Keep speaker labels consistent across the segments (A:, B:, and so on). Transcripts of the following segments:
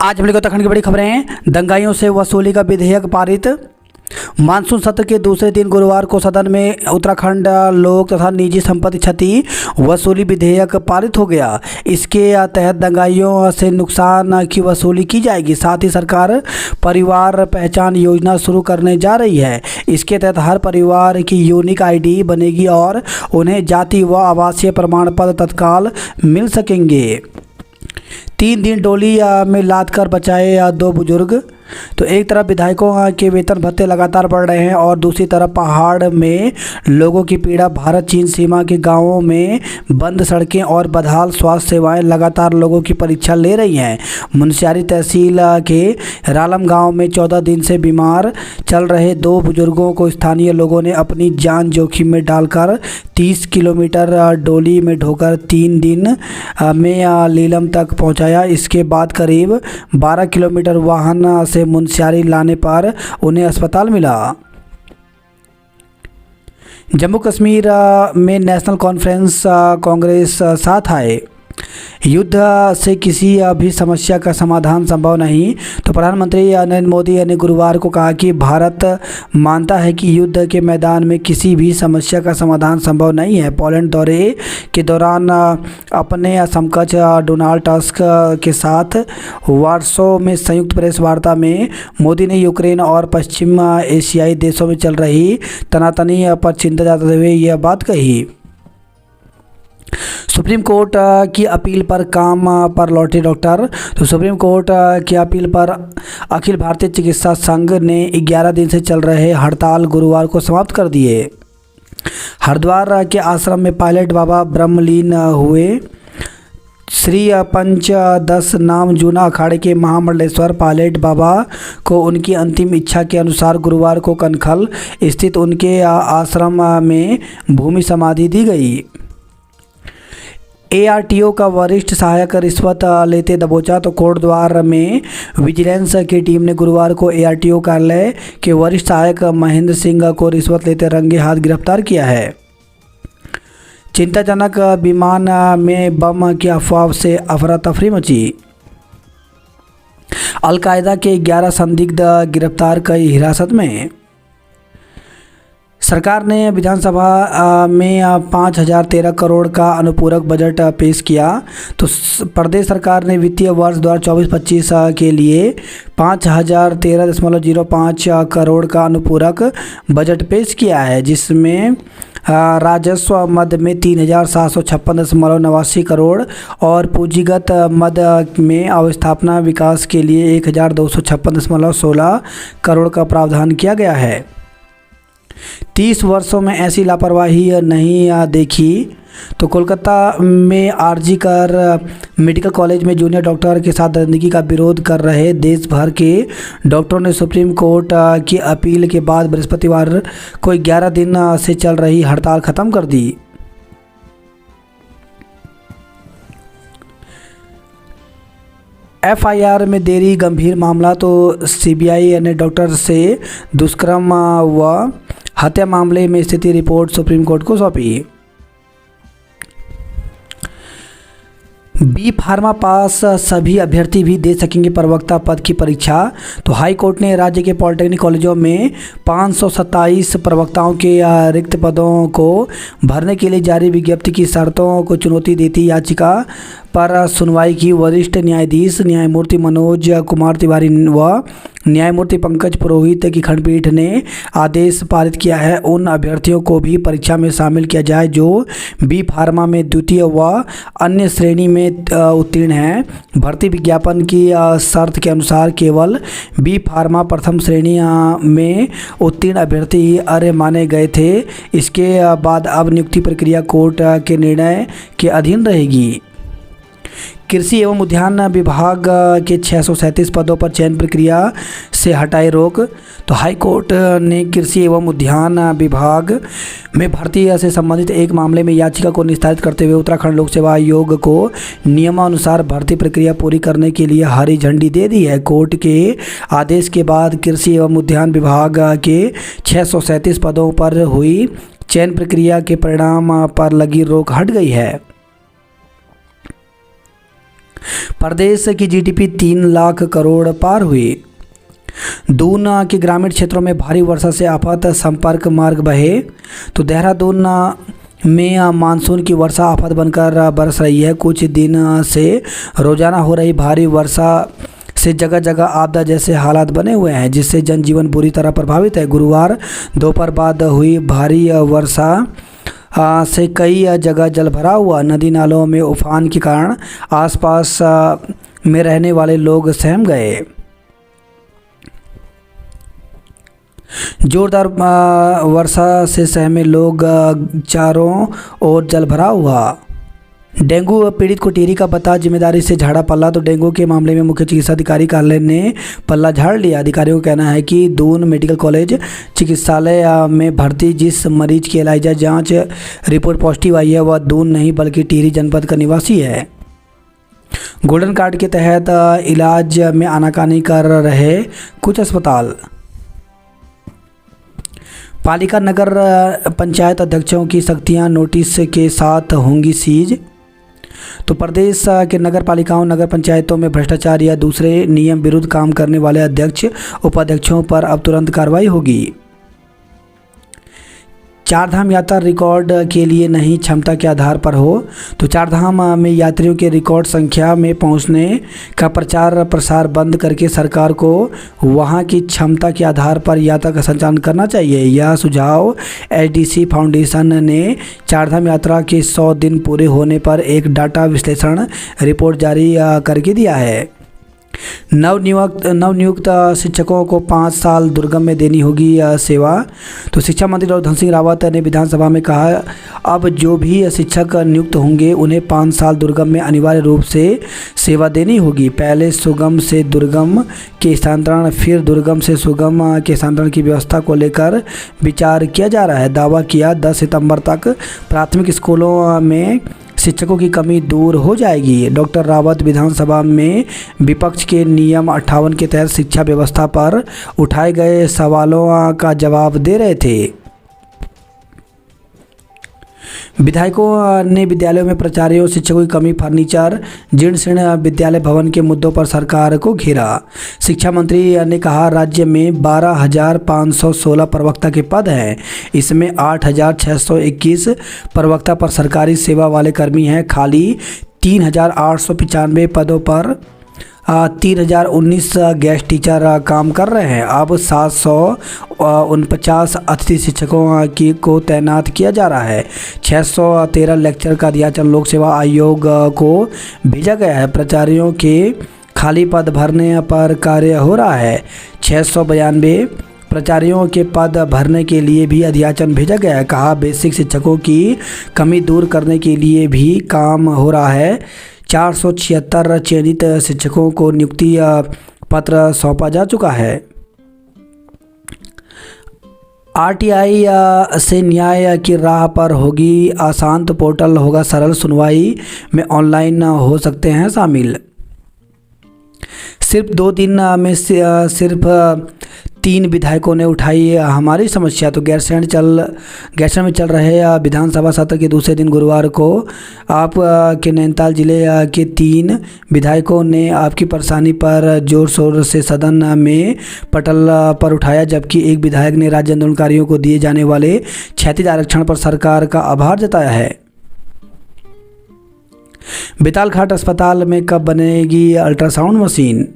A: आज हम लोग उत्तराखंड की बड़ी खबरें हैं। दंगाइयों से वसूली का विधेयक पारित। मानसून सत्र के दूसरे दिन गुरुवार को सदन में उत्तराखंड लोक तथा निजी संपत्ति क्षति वसूली विधेयक पारित हो गया। इसके तहत दंगाइयों से नुकसान की वसूली की जाएगी। साथ ही सरकार परिवार पहचान योजना शुरू करने जा रही है। इसके तहत हर परिवार की यूनिक आईडी बनेगी और उन्हें जाति व आवासीय प्रमाण पत्र तत्काल मिल सकेंगे। 3 दिन डोली में लाद कर बचाए 2 बुजुर्ग। तो एक तरफ विधायकों के वेतन भत्ते लगातार बढ़ रहे हैं और दूसरी तरफ पहाड़ में लोगों की पीड़ा। भारत चीन सीमा के गांवों में बंद सड़कें और बदहाल स्वास्थ्य सेवाएं लगातार लोगों की परीक्षा ले रही हैं। मुनस्यारी तहसील के रालम गांव में 14 दिन से बीमार चल रहे 2 बुजुर्गों को स्थानीय लोगों ने अपनी जान जोखिम में डालकर 30 किलोमीटर डोली में ढोकर 3 दिन में लीलम तक पहुंचाया। इसके बाद करीब 12 किलोमीटर वाहन से मुनस्यारी लाने पर उन्हें अस्पताल मिला। जम्मू कश्मीर में नेशनल कॉन्फ्रेंस कांग्रेस साथ आए। युद्ध से किसी भी समस्या का समाधान संभव नहीं। तो प्रधानमंत्री नरेंद्र मोदी ने गुरुवार को कहा कि भारत मानता है कि युद्ध के मैदान में किसी भी समस्या का समाधान संभव नहीं है। पोलैंड दौरे के दौरान अपने समकक्ष डोनाल्ड टस्क के साथ वार्सो में संयुक्त प्रेस वार्ता में मोदी ने यूक्रेन और पश्चिम एशियाई देशों में चल रही तनातनी पर चिंता जताते हुए यह बात कही। सुप्रीम कोर्ट की अपील पर काम पर लौटे डॉक्टर। तो सुप्रीम कोर्ट की अपील पर अखिल भारतीय चिकित्सा संघ ने 11 दिन से चल रहे हड़ताल गुरुवार को समाप्त कर दिए। हरिद्वार के आश्रम में पायलट बाबा ब्रह्मलीन हुए। श्री पंचदश नाम जूना अखाड़े के महामंडलेश्वर पायलट बाबा को उनकी अंतिम इच्छा के अनुसार गुरुवार को कनखल स्थित उनके आश्रम में भूमि समाधि दी गई। ARTO का वरिष्ठ सहायक रिश्वत लेते दबोचा। तो कोटद्वार में विजिलेंस की टीम ने गुरुवार को ARTO कार्यालय के वरिष्ठ सहायक महेंद्र सिंह को रिश्वत लेते रंगे हाथ गिरफ्तार किया है। चिंताजनक विमान में बम की अफवाह से अफरा तफरी मची। अलकायदा के 11 संदिग्ध गिरफ्तार कई हिरासत में। सरकार ने विधानसभा में 5013 करोड़ का अनुपूरक बजट पेश किया। तो प्रदेश सरकार ने वित्तीय वर्ष 2024-25 के लिए 5013.05 करोड़ का अनुपूरक बजट पेश किया है, जिसमें राजस्व मद में 3756.89 करोड़ और पूंजीगत मद में अवस्थापना विकास के लिए 1256.16 करोड़ का प्रावधान किया गया है। 30 वर्षों में ऐसी लापरवाही नहीं देखी। तो कोलकाता में आरजी कर मेडिकल कॉलेज में जूनियर डॉक्टर के साथ दरिंदगी का विरोध कर रहे देश भर के डॉक्टरों ने सुप्रीम कोर्ट की अपील के बाद बृहस्पतिवार को 11 दिन से चल रही हड़ताल खत्म कर दी। FIR में देरी गंभीर मामला। तो CBI ने डॉक्टर से दुष्कर्म व हत्या मामले में स्थिति रिपोर्ट सुप्रीम कोर्ट को सौंपी। बी फार्मा पास सभी अभ्यर्थी भी दे सकेंगे प्रवक्ता पद की परीक्षा। तो हाई कोर्ट ने राज्य के पॉलिटेक्निक कॉलेजों में 527 प्रवक्ताओं के रिक्त पदों को भरने के लिए जारी विज्ञप्ति की शर्तों को चुनौती देती याचिका पर सुनवाई की। वरिष्ठ न्यायाधीश न्यायमूर्ति मनोज कुमार तिवारी व न्यायमूर्ति पंकज पुरोहित की खंडपीठ ने आदेश पारित किया है। उन अभ्यर्थियों को भी परीक्षा में शामिल किया जाए जो बी फार्मा में द्वितीय व अन्य श्रेणी में उत्तीर्ण हैं। भर्ती विज्ञापन की शर्त के अनुसार केवल बी फार्मा प्रथम श्रेणी में उत्तीर्ण अभ्यर्थी अर्ह माने गए थे। इसके बाद अब नियुक्ति प्रक्रिया कोर्ट के निर्णय के अधीन रहेगी। कृषि एवं उद्यान विभाग के 637 पदों पर चयन प्रक्रिया से हटाई रोक। तो हाई कोर्ट ने कृषि एवं उद्यान विभाग में भर्ती से संबंधित एक मामले में याचिका को निस्तारित करते हुए उत्तराखंड लोक सेवा आयोग को नियमानुसार भर्ती प्रक्रिया पूरी करने के लिए हरी झंडी दे दी है। कोर्ट के आदेश के बाद कृषि एवं उद्यान विभाग के 637 पदों पर हुई चयन प्रक्रिया के परिणाम पर लगी रोक हट गई है। प्रदेश की जीडीपी 3 लाख करोड़ पार हुई। दून के ग्रामीण क्षेत्रों में भारी वर्षा से आफत, संपर्क मार्ग बहे। तो देहरादून में मानसून की वर्षा आफत बनकर बरस रही है। कुछ दिन से रोजाना हो रही भारी वर्षा से जगह जगह आपदा जैसे हालात बने हुए हैं, जिससे जनजीवन बुरी तरह प्रभावित है। गुरुवार दोपहर बाद हुई भारी वर्षा से कई जगह जल भरा हुआ। नदी नालों में उफान के कारण आसपास में रहने वाले लोग सहम गए। जोरदार वर्षा से सहमे लोग चारों ओर जल भरा हुआ। डेंगू पीड़ित को टिहरी का पता, जिम्मेदारी से झाड़ा पल्ला। तो डेंगू के मामले में मुख्य चिकित्सा अधिकारी कार्यालय ने पल्ला झाड़ लिया। अधिकारियों का कहना है कि दून मेडिकल कॉलेज चिकित्सालय में भर्ती जिस मरीज की एलाइजा जांच रिपोर्ट पॉजिटिव आई है वह दून नहीं बल्कि टिहरी जनपद का निवासी है। गोल्डन कार्ड के तहत इलाज में आनाकानी कर रहे कुछ अस्पताल। पालिका नगर पंचायत अध्यक्षों की शक्तियां नोटिस के साथ होंगी सीज। तो प्रदेश के नगर पालिकाओं, नगर पंचायतों में भ्रष्टाचार या दूसरे नियम विरुद्ध काम करने वाले अध्यक्ष उपाध्यक्षों पर अब तुरंत कार्रवाई होगी। चारधाम यात्रा रिकॉर्ड के लिए नहीं क्षमता के आधार पर हो। तो चारधाम में यात्रियों के रिकॉर्ड संख्या में पहुंचने का प्रचार प्रसार बंद करके सरकार को वहां की क्षमता के आधार पर यात्रा का संचालन करना चाहिए। यह सुझाव एचडीसी फाउंडेशन ने चारधाम यात्रा के 100 दिन पूरे होने पर एक डाटा विश्लेषण रिपोर्ट जारी करके दिया है। नवनियुक्त शिक्षकों को 5 साल दुर्गम में देनी होगी सेवा। तो शिक्षा मंत्री डॉक्टर धन सिंह रावत ने विधानसभा में कहा, अब जो भी शिक्षक नियुक्त होंगे उन्हें 5 साल दुर्गम में अनिवार्य रूप से सेवा देनी होगी। पहले सुगम से दुर्गम के स्थानांतरण, फिर दुर्गम से सुगम के स्थानांतरण की व्यवस्था को लेकर विचार किया जा रहा है। दावा किया 10 सितंबर तक प्राथमिक स्कूलों में शिक्षकों की कमी दूर हो जाएगी। डॉक्टर रावत विधानसभा में विपक्ष के नियम 58 के तहत शिक्षा व्यवस्था पर उठाए गए सवालों का जवाब दे रहे थे। विधायकों ने विद्यालयों में प्राचार्यों, शिक्षकों की कमी, फर्नीचर, जीर्ण शीर्ण विद्यालय भवन के मुद्दों पर सरकार को घेरा। शिक्षा मंत्री ने कहा, राज्य में 12,516 प्रवक्ता के पद हैं। इसमें 8,621 प्रवक्ता पर सरकारी सेवा वाले कर्मी हैं। खाली 3,895 पदों पर 3,019 गेस्ट टीचर काम कर रहे हैं। अब 749 अतिथि शिक्षकों को तैनात किया जा रहा है। 613 लेक्चर का अध्याचन लोक सेवा आयोग को भेजा गया है। प्राचार्यों के खाली पद भरने पर कार्य हो रहा है। 692 प्राचार्यों के पद भरने के लिए भी अध्याचन भेजा गया है। कहा, बेसिक शिक्षकों की कमी दूर करने के लिए भी काम हो रहा है। 476 चयनित शिक्षकों को नियुक्ति पत्र सौंपा जा चुका है। आरटीआई से न्याय की राह पर होगी आसान। तो पोर्टल होगा सरल, सुनवाई में ऑनलाइन हो सकते हैं शामिल। सिर्फ 2 दिन में सिर्फ 3 विधायकों ने उठाई हमारी समस्या। तो गैरसैंण में चल रहे विधानसभा सत्र के दूसरे दिन गुरुवार को आप के नैनीताल जिले के 3 विधायकों ने आपकी परेशानी पर जोर शोर से सदन में पटल पर उठाया, जबकि एक विधायक ने राज्य आंदोलनकारियों को दिए जाने वाले क्षैतिज आरक्षण पर सरकार का आभार जताया है। बेतालघाट अस्पताल में कब बनेगी अल्ट्रासाउंड मशीन?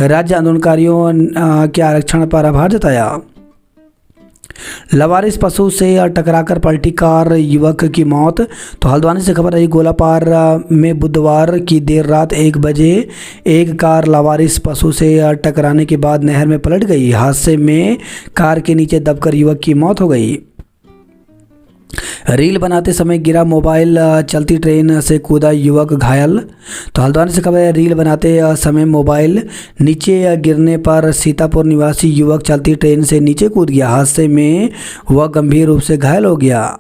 A: राज्य आंदोलनकारियों के आरक्षण पर आभार जताया। लवारिस पशु से टकराकर पलटी कार, युवक की मौत। तो हल्द्वानी से खबर रही, गोलापार में बुधवार की देर रात 1 बजे एक कार लवारिस पशु से टकराने के बाद नहर में पलट गई। हादसे में कार के नीचे दबकर युवक की मौत हो गई। रील बनाते समय गिरा मोबाइल, चलती ट्रेन से कूदा युवक घायल। तो हल्द्वानी से खबर है, रील बनाते समय मोबाइल नीचे गिरने पर सीतापुर निवासी युवक चलती ट्रेन से नीचे कूद गया। हादसे में वह गंभीर रूप से घायल हो गया।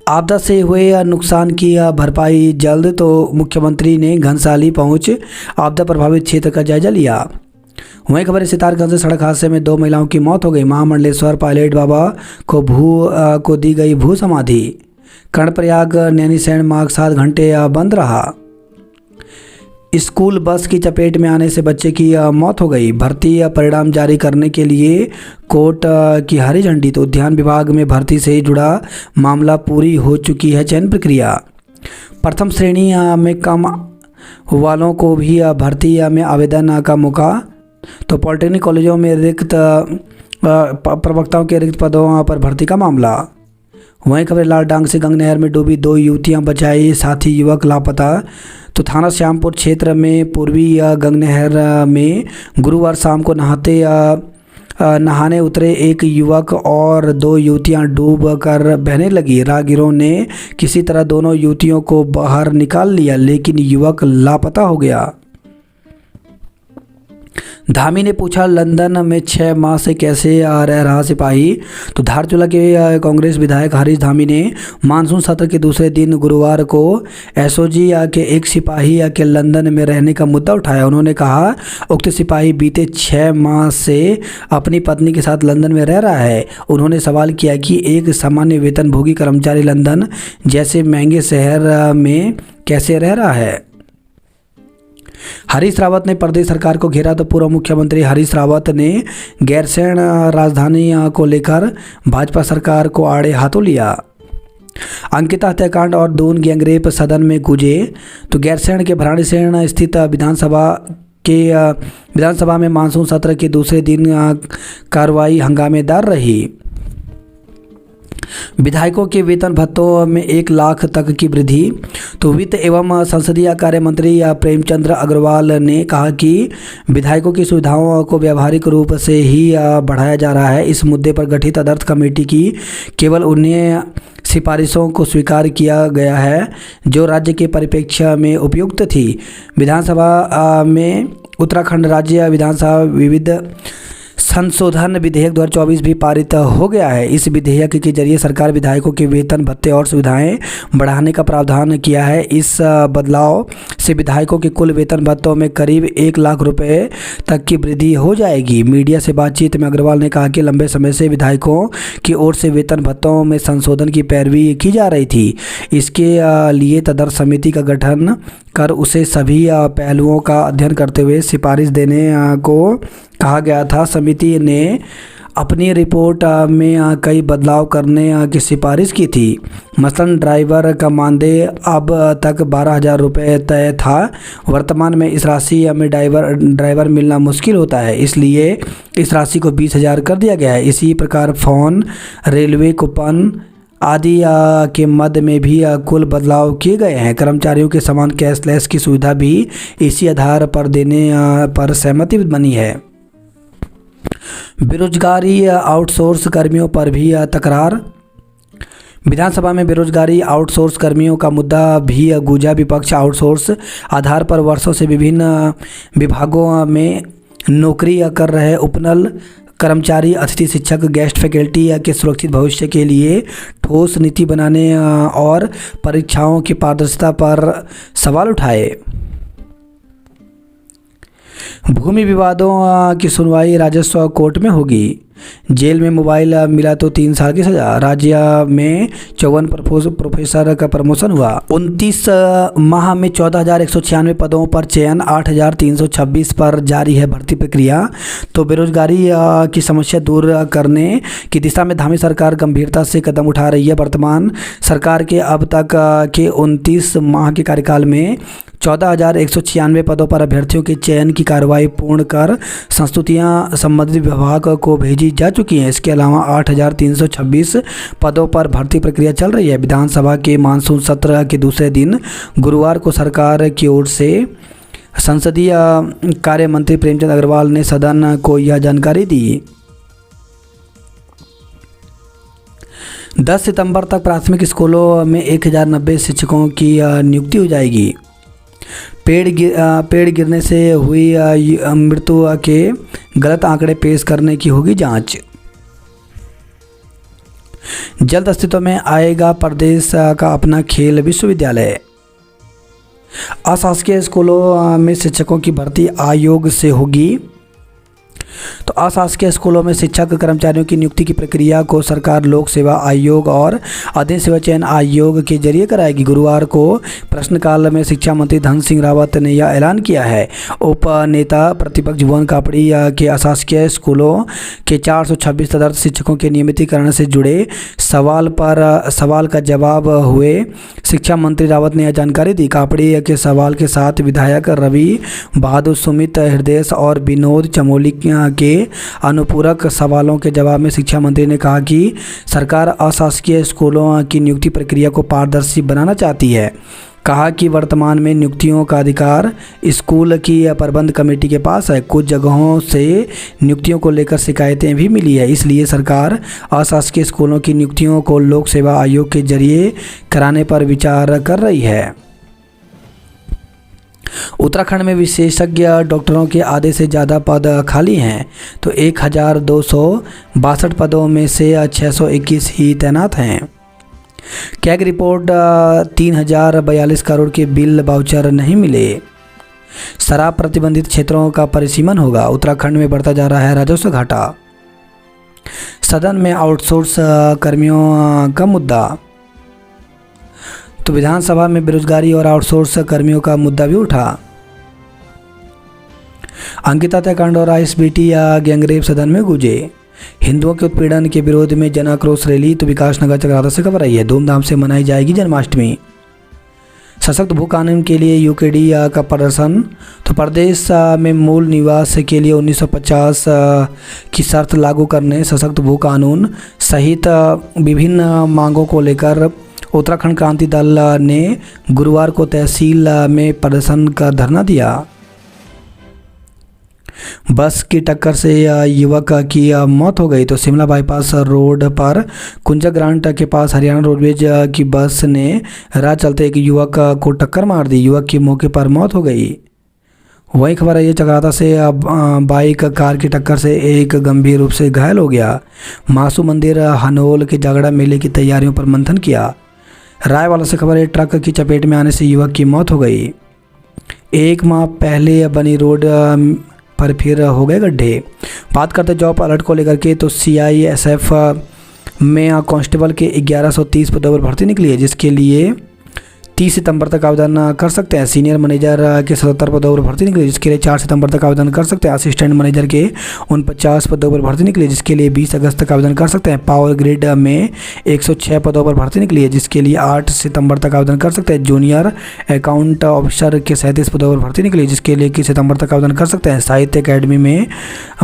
A: आपदा से हुए नुकसान की भरपाई जल्द। तो मुख्यमंत्री ने घनसाली पहुंच आपदा प्रभावित क्षेत्र का जायजा लिया। वहीं खबर है, सितारगंज से सड़क हादसे में 2 महिलाओं की मौत हो गई। महामंडलेश्वर पायलट बाबा को दी गई भू समाधि। कर्णप्रयाग नैनीसैण मार्ग 7 घंटे बंद रहा। स्कूल बस की चपेट में आने से बच्चे की मौत हो गई। भर्ती परिणाम जारी करने के लिए कोर्ट की हरी झंडी। तो उद्यान विभाग में भर्ती से जुड़ा मामला पूरी हो चुकी है चयन प्रक्रिया। प्रथम श्रेणी में कम वालों को भी भर्ती में आवेदन का मौका। तो पॉलिटेक्निक कॉलेजों में रिक्त प्रवक्ताओं के रिक्त पदों पर भर्ती का मामला। वहीं खबर लाल डांग से गंगा नहर में डूबी 2 युवतियां बचाई, साथी युवक लापता। तो थाना श्यामपुर क्षेत्र में पूर्वी गंगा नहर में गुरुवार शाम को नहाने उतरे एक युवक और 2 युवतियां डूब कर बहने लगी। राहगीरों ने किसी तरह दोनों युवतियों को बाहर निकाल लिया, लेकिन युवक लापता हो गया। धामी ने पूछा, लंदन में 6 माह से कैसे रह रहा सिपाही। तो धारचूला के कांग्रेस विधायक हरीश धामी ने मानसून सत्र के दूसरे दिन गुरुवार को एसओजी के एक सिपाही के लंदन में रहने का मुद्दा उठाया। उन्होंने कहा, उक्त सिपाही बीते 6 माह से अपनी पत्नी के साथ लंदन में रह रहा है। उन्होंने सवाल किया कि एक सामान्य वेतनभोगी कर्मचारी लंदन जैसे महंगे शहर में कैसे रह रहा है। हरीश रावत ने प्रदेश सरकार को घेरा। तो पूर्व मुख्यमंत्री हरीश रावत ने गैरसैंण राजधानी को लेकर भाजपा सरकार को आड़े हाथों लिया। अंकिता हत्याकांड और दून गैंगरेप सदन में गूंजे। तो गैरसैंण के भराड़ीसैंण स्थित विधानसभा में मानसून सत्र के दूसरे दिन कार्रवाई हंगामेदार रही। विधायकों के वेतन भत्तों में 1 लाख तक की वृद्धि। तो वित्त एवं संसदीय कार्य मंत्री प्रेमचंद्र अग्रवाल ने कहा कि विधायकों की सुविधाओं को व्यावहारिक रूप से ही बढ़ाया जा रहा है। इस मुद्दे पर गठित तदर्थ कमेटी की केवल उन्हें सिफारिशों को स्वीकार किया गया है जो राज्य के परिप्रेक्ष्य में उपयुक्त थी। विधानसभा में उत्तराखंड राज्य विधानसभा विविध संशोधन विधेयक 2024 भी पारित हो गया है। इस विधेयक के जरिए सरकार विधायकों के वेतन भत्ते और सुविधाएं बढ़ाने का प्रावधान किया है। इस बदलाव से विधायकों के कुल वेतन भत्तों में करीब 1 लाख रुपए तक की वृद्धि हो जाएगी। मीडिया से बातचीत में अग्रवाल ने कहा कि लंबे समय से विधायकों की ओर से वेतन भत्तों में संशोधन की पैरवी की जा रही थी। इसके लिए तदर्थ समिति का गठन कर उसे सभी पहलुओं का अध्ययन करते हुए सिफारिश देने को कहा गया था। समिति ने अपनी रिपोर्ट में कई बदलाव करने की सिफारिश की थी। मसलन ड्राइवर का मानदेय अब तक 12,000 रुपये तय था। वर्तमान में इस राशि में ड्राइवर मिलना मुश्किल होता है, इसलिए इस राशि को 20,000 कर दिया गया है। इसी प्रकार फ़ोन, रेलवे कूपन आदि के मद में भी कुल बदलाव किए गए हैं। कर्मचारियों के समान कैशलेस की सुविधा भी इसी आधार पर देने पर सहमति बनी है। बेरोजगारी आउटसोर्स कर्मियों पर भी तकरार। विधानसभा में बेरोजगारी आउटसोर्स कर्मियों का मुद्दा भी गूंजा। विपक्ष आउटसोर्स आधार पर वर्षों से विभिन्न विभागों में नौकरी कर रहे उपनल कर्मचारी, अतिथि शिक्षक, गेस्ट फैकल्टी के सुरक्षित भविष्य के लिए ठोस नीति बनाने और परीक्षाओं की पारदर्शिता पर सवाल उठाए। भूमि विवादों की सुनवाई राजस्व कोर्ट में होगी। जेल में मोबाइल मिला तो 3 साल की सजा। राज्य में 54 प्रोफेसर का प्रमोशन हुआ। 29 माह में 14,196 पदों पर चयन, 8,326 पर जारी है भर्ती प्रक्रिया। तो बेरोजगारी की समस्या दूर करने की दिशा में धामी सरकार गंभीरता से कदम उठा रही है। वर्तमान सरकार के अब तक के 29 माह के कार्यकाल में 14,196 पदों पर अभ्यर्थियों के चयन की कार्रवाई पूर्ण कर संस्तुतियां संबंधित विभाग को भेजी जा चुकी हैं। इसके अलावा 8,326 पदों पर भर्ती प्रक्रिया चल रही है। विधानसभा के मानसून सत्र के दूसरे दिन गुरुवार को सरकार की ओर से संसदीय कार्य मंत्री प्रेमचंद अग्रवाल ने सदन को यह जानकारी दी। 10 सितंबर तक प्राथमिक स्कूलों में 1,090 शिक्षकों की नियुक्ति हो जाएगी। पेड़ गिरने से हुई मृत्यु के गलत आंकड़े पेश करने की होगी जांच। जल्द अस्तित्व में आएगा प्रदेश का अपना खेल विश्वविद्यालय। अशासकीय स्कूलों में शिक्षकों की भर्ती आयोग से होगी। तो तो अशासकीय स्कूलों में शिक्षक कर्मचारियों की नियुक्ति की प्रक्रिया को सरकार लोक सेवा आयोग और अधीन सेवा चयन आयोग के जरिए कराएगी। गुरुवार को प्रश्नकाल में शिक्षा मंत्री धन सिंह रावत ने यह ऐलान किया है। उप नेता प्रतिपक्ष भुवन कापड़ी के अशासकीय स्कूलों के 426 तदर्थ शिक्षकों के नियमितीकरण से जुड़े सवाल का जवाब हुए शिक्षा मंत्री रावत ने यह जानकारी दी। कापड़ी के सवाल के साथ विधायक रवि बहादुर, सुमित हृदय और विनोद चमोली के अनुपूरक सवालों के जवाब में शिक्षा मंत्री ने कहा कि सरकार अशासकीय स्कूलों की नियुक्ति प्रक्रिया को पारदर्शी बनाना चाहती है। कहा कि वर्तमान में नियुक्तियों का अधिकार स्कूल की प्रबंध कमेटी के पास है। कुछ जगहों से नियुक्तियों को लेकर शिकायतें भी मिली है, इसलिए सरकार अशासकीय स्कूलों की नियुक्तियों को लोक सेवा आयोग के जरिए कराने पर विचार कर रही है। उत्तराखंड में विशेषज्ञ डॉक्टरों के आधे से ज़्यादा पद खाली हैं, तो 1262 पदों में से 621 ही तैनात हैं। कैग रिपोर्ट 3042 करोड़ के बिल वाउचर नहीं मिले। शराब प्रतिबंधित क्षेत्रों का परिसीमन होगा। उत्तराखंड में बढ़ता जा रहा है राजस्व घाटा। सदन में आउटसोर्स कर्मियों का मुद्दा। तो विधानसभा में बेरोजगारी और आउटसोर्स कर्मियों का मुद्दा भी उठा। अंकिता हत्याकांड और आईएसबीटी गैंगरेप सदन में गूंजे। हिंदुओं के उत्पीड़न के विरोध में जन आक्रोश रैली तो विकास नगर चक्राता से खबर आई है। धूमधाम से मनाई जाएगी जन्माष्टमी। सशक्त भू कानून के लिए यूकेडी का प्रदर्शन। तो प्रदेश में मूल निवास के लिए 1950 की शर्त लागू करने, सशक्त भू कानून सहित विभिन्न मांगों को लेकर उत्तराखंड क्रांति दल ने गुरुवार को तहसील में प्रदर्शन का धरना दिया। बस की टक्कर से युवक की मौत हो गई। तो शिमला बाईपास रोड पर कुंजा ग्रांट के पास हरियाणा रोडवेज की बस ने राह चलते एक युवक को टक्कर मार दी। युवक की मौके पर मौत हो गई। वही खबर है ये चक्राता से बाइक कार की टक्कर से एक गंभीर रूप से घायल हो गया। मासू मंदिर हनोल के जागड़ा मेले की तैयारियों पर मंथन किया। रायवाला से खबर है ट्रक की चपेट में आने से युवक की मौत हो गई। एक माह पहले बनी रोड पर फिर हो गए गड्ढे। बात करते जॉब अलर्ट को लेकर के, तो सीआईएसएफ में कांस्टेबल के 1130 पदों पर भर्ती निकली है, जिसके लिए 30 सितंबर तक आवेदन कर सकते हैं। सीनियर मैनेजर के 77 पदों पर भर्ती निकली, जिसके लिए 4 सितंबर तक आवेदन कर सकते हैं। असिस्टेंट मैनेजर के 49 पदों पर भर्ती निकली, जिसके लिए 20 अगस्त तक आवेदन कर सकते हैं। पावर ग्रिड में 106 पदों पर भर्ती निकली है, जिसके लिए 8 सितंबर तक आवेदन कर सकते हैं। जूनियर अकाउंट ऑफिसर के 37 पदों पर भर्ती निकली, जिसके लिए 21 सितंबर तक आवेदन कर सकते हैं। साहित्य अकेडमी में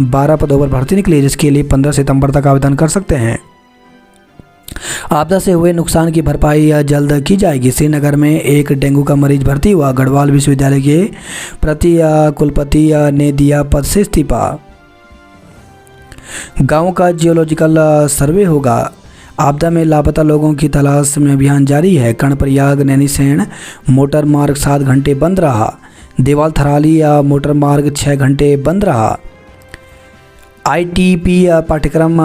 A: 12 पदों पर भर्ती निकली, जिसके लिए 15 सितंबर तक आवेदन कर सकते हैं। आपदा से हुए नुकसान की भरपाई जल्द की जाएगी। श्रीनगर में एक डेंगू का मरीज भर्ती हुआ। गढ़वाल विश्वविद्यालय के प्रति कुलपति ने दिया पद से इस्तीफा। गांव का जियोलॉजिकल सर्वे होगा। आपदा में लापता लोगों की तलाश में अभियान जारी है। कर्णप्रयाग नैनीसैण मोटर मार्ग 7 घंटे बंद रहा। देवाल थराली मोटर मार्ग 6 घंटे बंद रहा। आईटीपी पाठ्यक्रम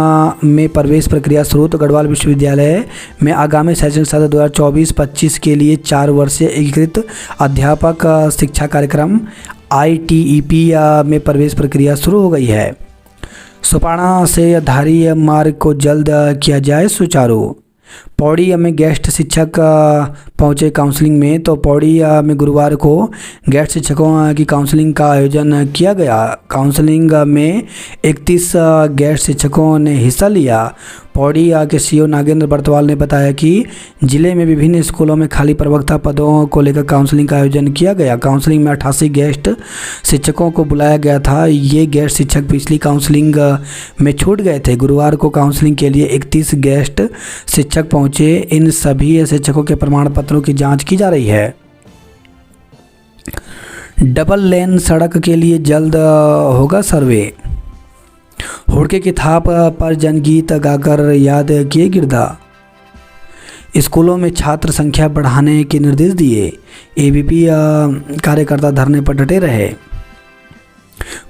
A: में प्रवेश प्रक्रिया शुरू। तो गढ़वाल विश्वविद्यालय में आगामी शैक्षणिक सत्र 2024-25 के लिए 4 वर्षीय एकीकृत अध्यापक शिक्षा कार्यक्रम आईटीईपी में प्रवेश प्रक्रिया शुरू हो गई है। सुपाणा से धारी मार्ग को जल्द किया जाए सुचारू। पौड़ी में गेस्ट शिक्षक पहुंचे काउंसलिंग में। तो पौड़ी में गुरुवार को गेस्ट शिक्षकों की काउंसलिंग का आयोजन किया गया। काउंसलिंग में 31 गेस्ट शिक्षकों ने हिस्सा लिया। पौड़ी के सीओ नागेंद्र बर्तवाल ने बताया कि जिले में विभिन्न स्कूलों में खाली प्रवक्ता पदों को लेकर काउंसलिंग का आयोजन किया गया। काउंसलिंग में 88 गेस्ट शिक्षकों को बुलाया गया था। ये गेस्ट शिक्षक पिछली काउंसलिंग में छूट गए थे। गुरुवार को काउंसलिंग के लिए 31 गेस्ट शिक्षक पहुंचे। इन सभी शिक्षकों के प्रमाण पत्रों की जांच की जा रही है। डबल लेन सड़क के लिए जल्द होगा सर्वे। हुड़के की थाप पर जनगीत गाकर याद किए गिरधा। स्कूलों में छात्र संख्या बढ़ाने के निर्देश दिए। एबीपी कार्यकर्ता धरने पर डटे रहे।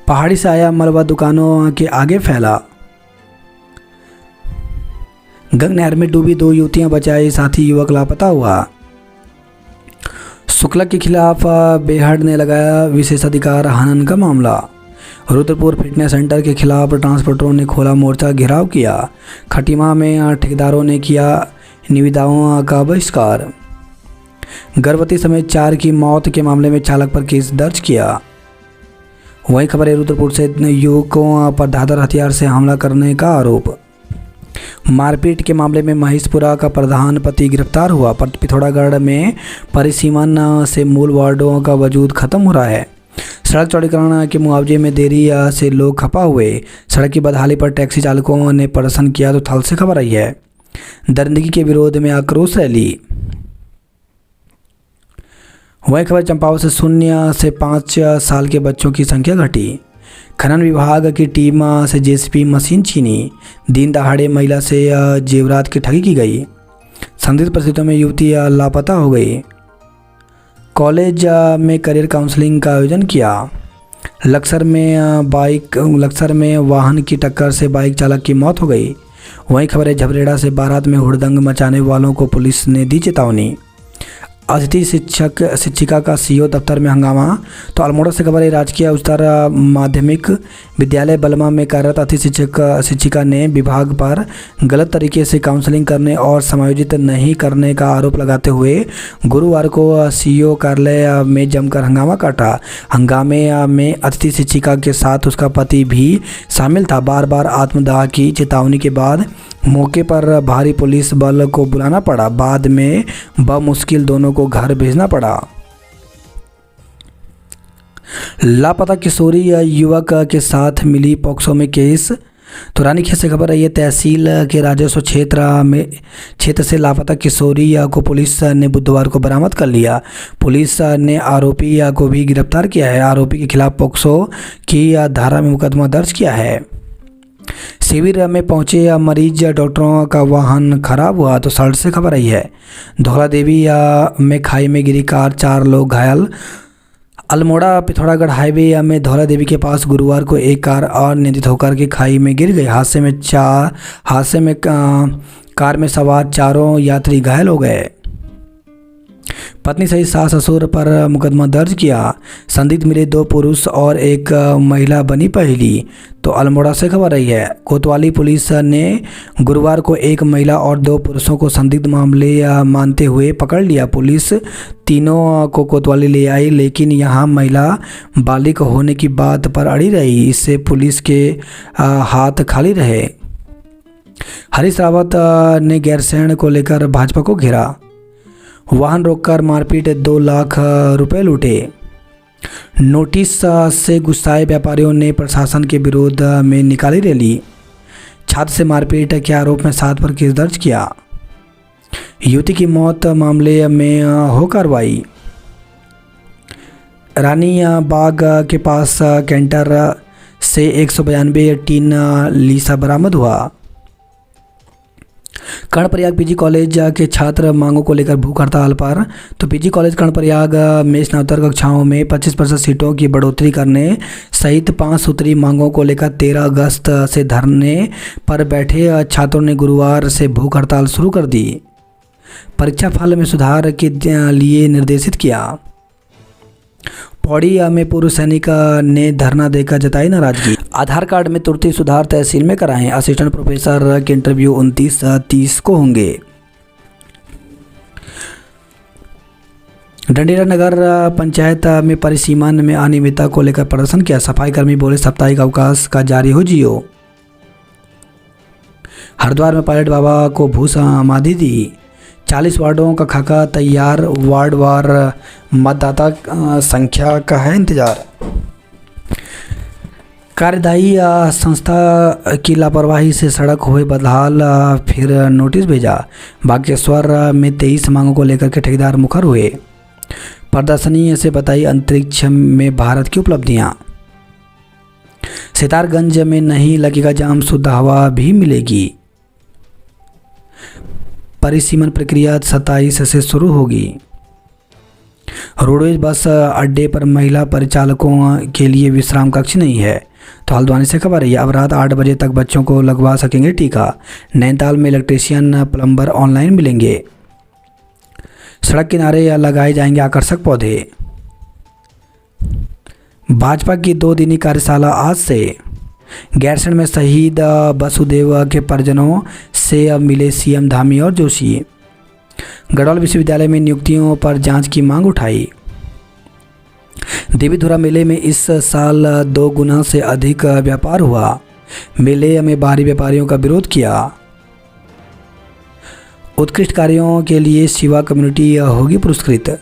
A: पहाड़ी से आया मलबा दुकानों के आगे फैला। गंगा नहर में डूबी 2 युवतियां बचाई, साथी युवक लापता हुआ। शुक्ला के खिलाफ बेहड़ ने लगाया विशेषाधिकार हनन का मामला। रुद्रपुर फिटनेस सेंटर के खिलाफ ट्रांसपोर्टरों ने खोला मोर्चा, घेराव किया। खटीमा में ठेकेदारों ने किया निविदाओं का बहिष्कार। गर्भवती समेत 4 की मौत के मामले में चालक पर केस दर्ज किया। वही खबर है रुद्रपुर से युवकों पर धारदार हथियार से हमला करने का आरोप। मारपीट के मामले में महेशपुरा का प्रधान पति गिरफ्तार हुआ। पिथौरागढ़ में परिसीमन से मूल वार्डों का वजूद खत्म हो रहा है। सड़क चौड़ीकरण के मुआवजे में देरी से लोग खपा हुए। सड़क की बदहाली पर टैक्सी चालकों ने प्रदर्शन किया तो थल से खबर आई है। दरिंदगी के विरोध में आक्रोश रैली। वही खबर चंपावत से 0 से 5 साल के बच्चों की संख्या घटी। खनन विभाग की टीम से जेसीबी मशीन छीनी। दिन दहाड़े महिला से जेवरात की ठगी की गई। संदिग्ध परिस्थितियों में युवती लापता हो गई। कॉलेज में करियर काउंसलिंग का आयोजन किया। लक्सर में वाहन की टक्कर से बाइक चालक की मौत हो गई। वहीं खबर है झबरेड़ा से बारात में हुड़दंग मचाने वालों को पुलिस ने दी चेतावनी। अतिथि शिक्षिका का सीओ दफ्तर में हंगामा। तो अल्मोड़ा से खबर है राजकीय उच्चतर माध्यमिक विद्यालय बलमा में कार्यरत अतिथि शिक्षिका ने विभाग पर गलत तरीके से काउंसलिंग करने और समायोजित नहीं करने का आरोप लगाते हुए गुरुवार को सीओ कार्यालय में जमकर हंगामा काटा। हंगामे में अतिथि शिक्षिका के साथ उसका पति भी शामिल था। बार बार आत्मदाह की चेतावनी के बाद मौके पर भारी पुलिस बल को बुलाना पड़ा। बाद में बमुश्किल दोनों को घर भेजना पड़ा। लापता किशोरी युवक के साथ मिली पॉक्सो में केस। तो रानीखेत से खबर है ये तहसील के राजस्व क्षेत्र से लापता किशोरी को पुलिस ने बुधवार को बरामद कर लिया। पुलिस ने आरोपी को भी गिरफ्तार किया है। आरोपी के खिलाफ पॉक्सो की धारा में मुकदमा दर्ज किया है। शिविर में पहुंचे मरीज डॉक्टरों का वाहन खराब हुआ। तो सड़क से खबर आई है धौला देवी में खाई में गिरी कार, 4 लोग घायल। अल्मोड़ा पिथौरागढ़ हाईवे में धौला देवी के पास गुरुवार को एक कार अनियंत्रित होकर के खाई में गिर गई। हादसे में कार में सवार 4 यात्री घायल हो गए। पत्नी सहित सास ससुर पर मुकदमा दर्ज किया। संदिग्ध मिले 2 पुरुष और 1 महिला बनी पहली। तो अल्मोड़ा से खबर आई है कोतवाली पुलिस ने गुरुवार को 1 महिला और 2 पुरुषों को संदिग्ध मामले मानते हुए पकड़ लिया। पुलिस तीनों को कोतवाली ले आई, लेकिन यहां महिला बालिग होने की बात पर अड़ी रही। इससे पुलिस के हाथ खाली रहे। हरीश रावत ने गैरसैंण को लेकर भाजपा को घेरा। वाहन रोककर मारपीट, 2 लाख रुपए लूटे। नोटिस से गुस्साए व्यापारियों ने प्रशासन के विरोध में निकाली रैली। छात्र से मारपीट के आरोप में 7 पर केस दर्ज किया। युवती की मौत मामले में हो कार्रवाई। रानी बाग के पास कैंटर से 192 टीन लीसा बरामद हुआ। कर्णप्रयाग पीजी कॉलेज के छात्र मांगों को लेकर भूख हड़ताल पर। तो पीजी कॉलेज कर्णप्रयाग में स्नातक कक्षाओं में 25% सीटों की बढ़ोतरी करने सहित 5 सूत्री मांगों को लेकर 13 अगस्त से धरने पर बैठे छात्रों ने गुरुवार से भूख हड़ताल शुरू कर दी। परीक्षा फल में सुधार के लिए निर्देशित किया। पौड़ी में पूर्व सैनिक ने धरना देकर जताई नाराजगी। आधार कार्ड में त्रुटि सुधार तहसील में कराएं। असिस्टेंट प्रोफेसर के इंटरव्यू 29-30 को होंगे। डंडीरा नगर पंचायत में परिसीमन में अनियमितता को लेकर प्रदर्शन किया। सफाई कर्मी बोले साप्ताहिक अवकाश का जारी हो जियो। हरिद्वार में पायलट बाबा को भू समाधि दी। 40 वार्डों का खाका तैयार। वार्डवार मतदाता संख्या का है इंतजार। कार्यदायी संस्था की लापरवाही से सड़क हुए बदहाल, फिर नोटिस भेजा। बागेश्वर में 23 मांगों को लेकर के ठेकेदार मुखर हुए। प्रदर्शनी से बताई अंतरिक्ष में भारत की उपलब्धियां। सितारगंज में नहीं लगेगा जाम, शुद्ध हवा भी मिलेगी। परिसीमन प्रक्रिया 27 से शुरू होगी। रोडवेज बस अड्डे पर महिला परिचालकों के लिए विश्राम कक्ष नहीं है। तो हल्द्वानी से खबर है अब रात 8 बजे तक बच्चों को लगवा सकेंगे टीका। नैनीताल में इलेक्ट्रीशियन प्लम्बर ऑनलाइन मिलेंगे। सड़क किनारे लगाए जाएंगे आकर्षक पौधे। भाजपा की 2 दिनी कार्यशाला आज से। गैरसैंण में शहीद वसुदेव के परिजनों से अब मिले सीएम धामी और जोशी। गढ़वाल विश्वविद्यालय में नियुक्तियों पर जांच की मांग उठाई। देवीधुरा मेले में इस साल 2 गुना से अधिक व्यापार हुआ। मेले में बाहरी व्यापारियों का विरोध किया। उत्कृष्ट कार्यों के लिए शिवा कम्युनिटी होगी पुरस्कृत।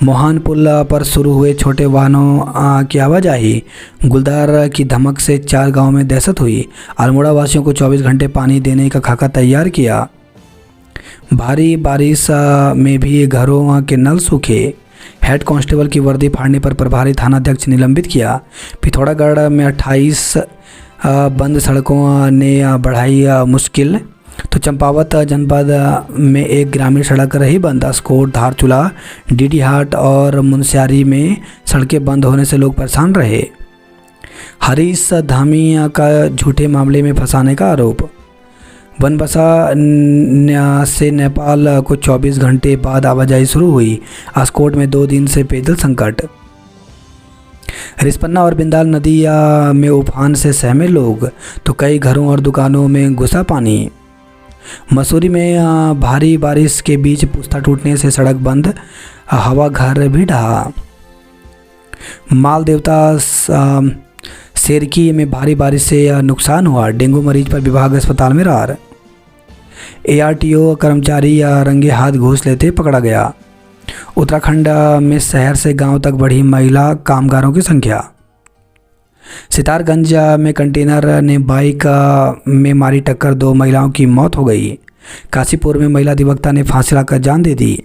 A: मोहान पुल पर शुरू हुए छोटे वाहनों की आवाजाही। गुलदार की धमक से 4 गांवों में दहशत हुई। अल्मोड़ा वासियों को 24 घंटे पानी देने का खाका तैयार किया। भारी बारिश में भी घरों के नल सूखे। हेड कांस्टेबल की वर्दी फाड़ने पर प्रभारी थानाध्यक्ष निलंबित किया। पिथौरागढ़ में 28 बंद सड़कों ने बढ़ाई मुश्किल। तो चंपावत जनपद में एक ग्रामीण सड़क रही बंद। अस्कोट, धारचूला, डीडी हाट और मुनस्यारी में सड़कें बंद होने से लोग परेशान रहे। हरीश धामी का झूठे मामले में फंसाने का आरोप। बनबसा से नेपाल को 24 घंटे बाद आवाजाही शुरू हुई। अस्कोट में 2 दिन से पेयजल संकट। रिस्पन्ना और बिंदाल नदी में उफान से सहमे लोग। तो कई घरों और दुकानों में घुसा पानी। मसूरी में भारी बारिश के बीच पुस्ता टूटने से सड़क बंद, हवा घर भी ढहा। माल देवता सेरकी में भारी बारिश से नुकसान हुआ। डेंगू मरीज पर विभाग अस्पताल में रार। ARTO कर्मचारी रंगे हाथ घूस लेते पकड़ा गया। उत्तराखंड में शहर से गांव तक बढ़ी महिला कामगारों की संख्या। सितारगंज में कंटेनर ने बाइक में मारी टक्कर, 2 महिलाओं की मौत हो गई। काशीपुर में महिला अधिवक्ता ने फांसी लाकर जान दे दी।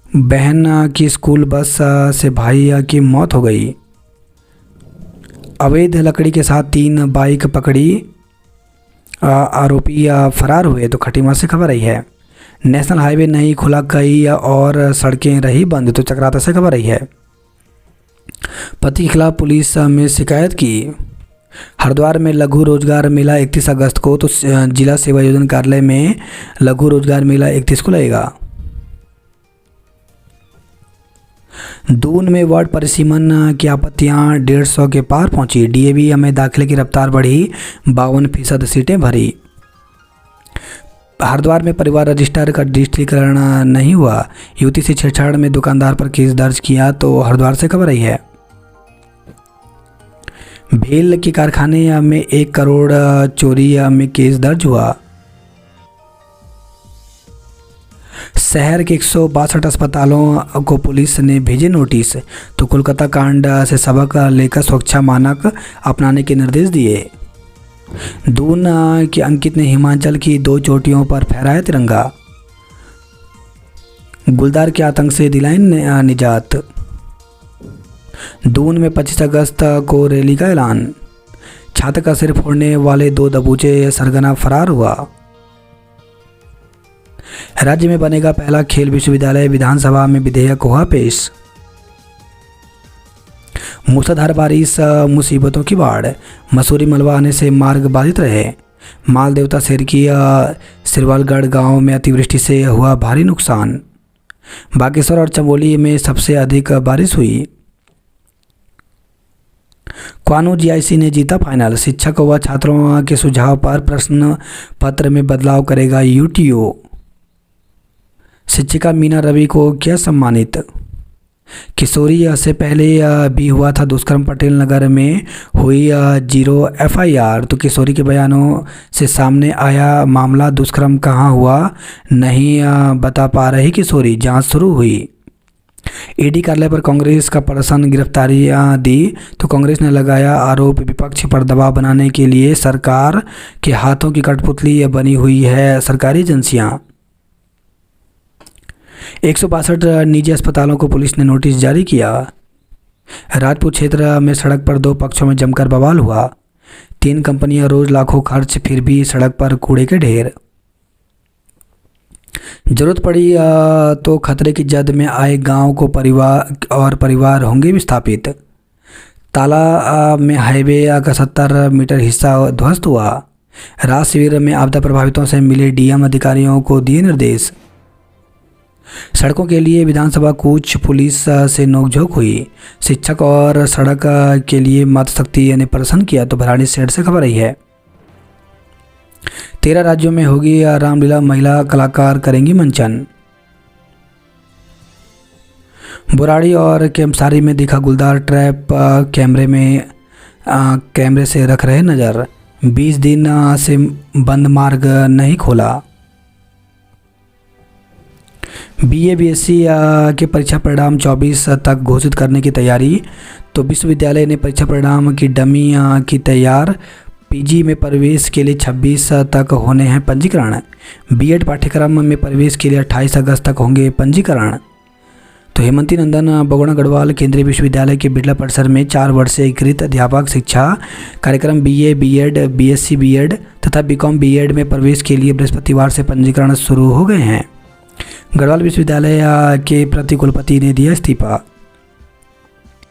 A: बहन की स्कूल बस से भाई की मौत हो गई। अवैध लकड़ी के साथ 3 बाइक पकड़ी, आरोपी फरार हुए। तो खटीमा से खबर आई है। नेशनल हाईवे नहीं खुला, कई और सड़कें रही बंद। तो चक्राता से खबर आई है। पति के खिलाफ पुलिस में शिकायत की। हरिद्वार में लघु रोजगार मेला 31 अगस्त को। तो जिला सेवा योजना कार्यालय में लघु रोजगार मेला 31 को लगेगा। दून में वार्ड परिसीमन की आपत्तियां 150 के पार पहुंची। DAV में दाखिले की रफ्तार बढ़ी, 52% सीटें भरी। हरिद्वार में परिवार रजिस्टर का डिजिटलीकरण नहीं हुआ। युवती से छेड़छाड़ में दुकानदार पर केस दर्ज किया। तो हरिद्वार से खबर आई है। भेल के कारखाने में 1 करोड़ चोरी में केस दर्ज हुआ। शहर के 162 अस्पतालों को पुलिस ने भेजे नोटिस। तो कोलकाता कांड से सबक लेकर सुरक्षा मानक अपनाने के निर्देश दिए। दून के अंकित ने हिमाचल की 2 चोटियों पर फहराया तिरंगा। गुलदार के आतंक से दिलाई निजात। दून में 25 अगस्त को रैली का ऐलान। छात्र का सिर फोड़ने वाले 2 दबोचे सरगना फरार हुआ। राज्य में बनेगा पहला खेल विश्वविद्यालय, विधानसभा में विधेयक हुआ पेश। मूसलाधार बारिश, मुसीबतों की बाढ़। मसूरी मलबा आने से मार्ग बाधित रहे। माल देवता सेरकी सिरवालगढ़ गांव में अतिवृष्टि से हुआ भारी नुकसान। बागेश्वर और चमोली में सबसे अधिक बारिश हुई। क्वानू GIC ने जीता फाइनल। शिक्षक व छात्रों के सुझाव पर प्रश्न पत्र में बदलाव करेगा UTO। शिक्षिका मीना रवि को किया सम्मानित। किशोरी से पहले भी हुआ था दुष्कर्म, पटेल नगर में हुई 0 FIR। तो किशोरी के बयानों से सामने आया मामला। दुष्कर्म कहाँ हुआ नहीं बता पा रही किशोरी, जांच शुरू हुई। ED कार्यालय पर कांग्रेस का प्रदर्शन, गिरफ्तारियां दी। तो कांग्रेस ने लगाया आरोप, विपक्ष पर दबाव बनाने के लिए सरकार के हाथों की कठपुतली बनी हुई है सरकारी एजेंसियां। 162 निजी अस्पतालों को पुलिस ने नोटिस जारी किया। राजपुर क्षेत्र में सड़क पर 2 पक्षों में जमकर बवाल हुआ। 3 कंपनियां रोज लाखों खर्च, फिर भी सड़क पर कूड़े के ढेर। जरूरत पड़ी तो खतरे की जद में आए गांव को परिवार होंगे विस्थापित। ताला में हाईवे का 70 मीटर हिस्सा ध्वस्त हुआ। राहत शिविर में आपदा प्रभावितों से मिले DM, अधिकारियों को दिए निर्देश। सड़कों के लिए विधानसभा कूच, पुलिस से नोकझोंक हुई। शिक्षक और सड़क के लिए मातृशक्ति ने प्रदर्शन किया। तो भराड़ी शहर से खबर आई है। 13 राज्यों में होगी रामलीला, महिला कलाकार करेंगी मंचन। बुराड़ी और केमसारी में दिखा गुलदार ट्रैप, कैमरे से रख रहे नज़र। 20 दिन से बंद मार्ग नहीं खोला। बीए बीएससी के परीक्षा परिणाम 24 तक घोषित करने की तैयारी। तो विश्वविद्यालय ने परीक्षा परिणाम की डमी की तैयार। पीजी में प्रवेश के लिए 26 तक होने हैं पंजीकरण। बीएड पाठ्यक्रम में प्रवेश के लिए 28 अगस्त तक होंगे पंजीकरण। तो हेमंती नंदन बगोड़ा गढ़वाल केंद्रीय विश्वविद्यालय के बिरला परिसर में 4 वर्षीय एकीकृत अध्यापक शिक्षा कार्यक्रम बीए बीएड, बीएससी बीएड तथा बीकॉम बीएड में प्रवेश के लिए बृहस्पतिवार से पंजीकरण शुरू हो गए हैं। गढ़वाल विश्वविद्यालय के प्रति कुलपति ने दिया इस्तीफा।